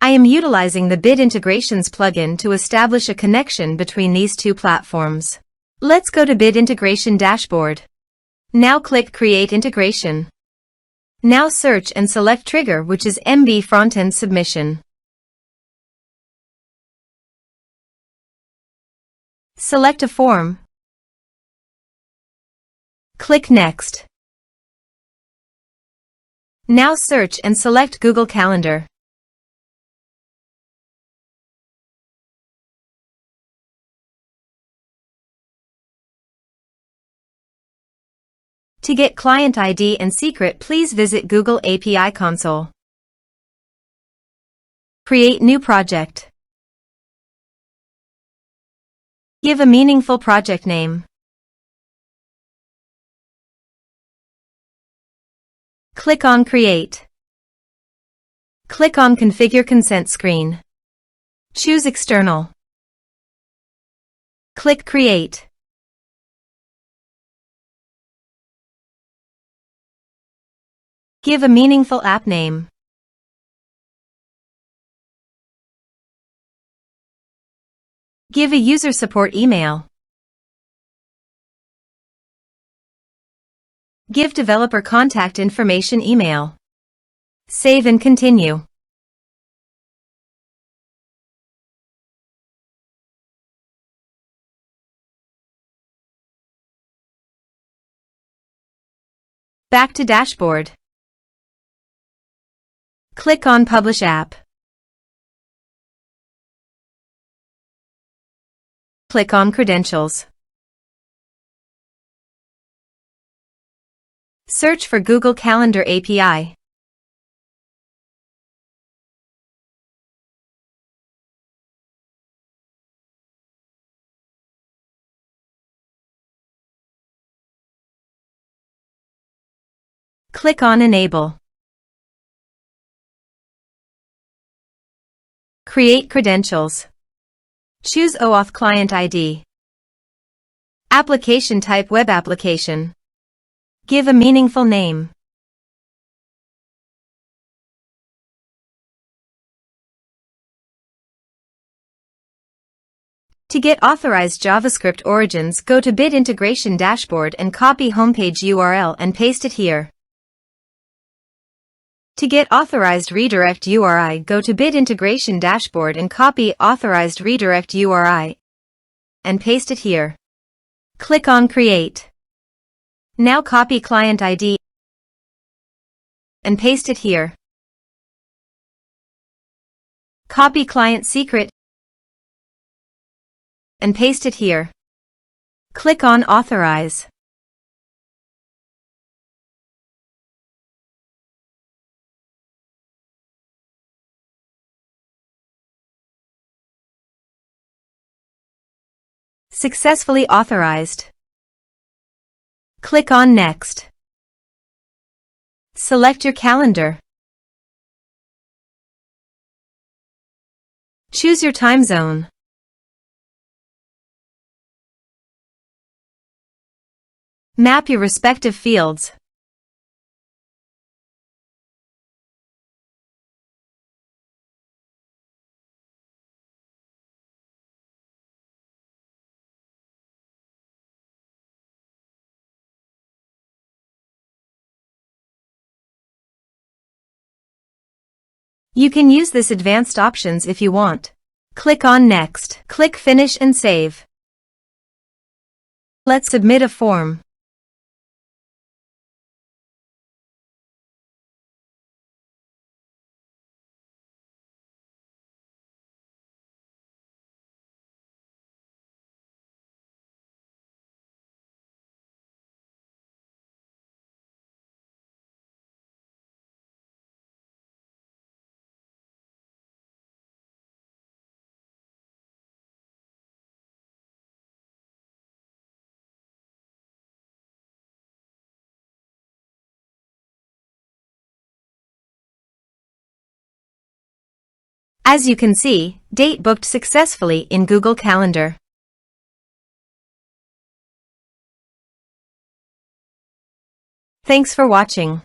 I am utilizing the Bit Integrations plugin to establish a connection between these two platforms. Let's go to Bit Integration Dashboard. Now click Create Integration. Now search and select trigger, which is MB Frontend Submission. Select a form. Click Next. Now search and select Google Calendar. To get client ID and secret, please visit Google API Console. Create new project. Give a meaningful project name. Click on Create. Click on Configure Consent screen. Choose External. Click Create. Give a meaningful app name. Give a user support email. Give developer contact information email. Save and continue. Back to dashboard. Click on Publish App. Click on Credentials. Search for Google Calendar API. Click on Enable. Create credentials. Choose OAuth Client ID. Application type Web application. Give a meaningful name. To get authorized JavaScript origins, go to Bit Integration Dashboard and copy homepage URL and paste it here. To get authorized redirect URI, go to Bit Integration Dashboard and copy authorized redirect URI and paste it here. Click on Create. Now copy client ID and paste it here. Copy client secret and paste it here. Click on Authorize. Successfully authorized. Click on Next. Select your calendar. Choose your time zone. Map your respective fields. You can use this advanced options if you want. Click on Next. Click Finish and Save. Let's submit a form. As you can see, date booked successfully in Google Calendar. Thanks for watching.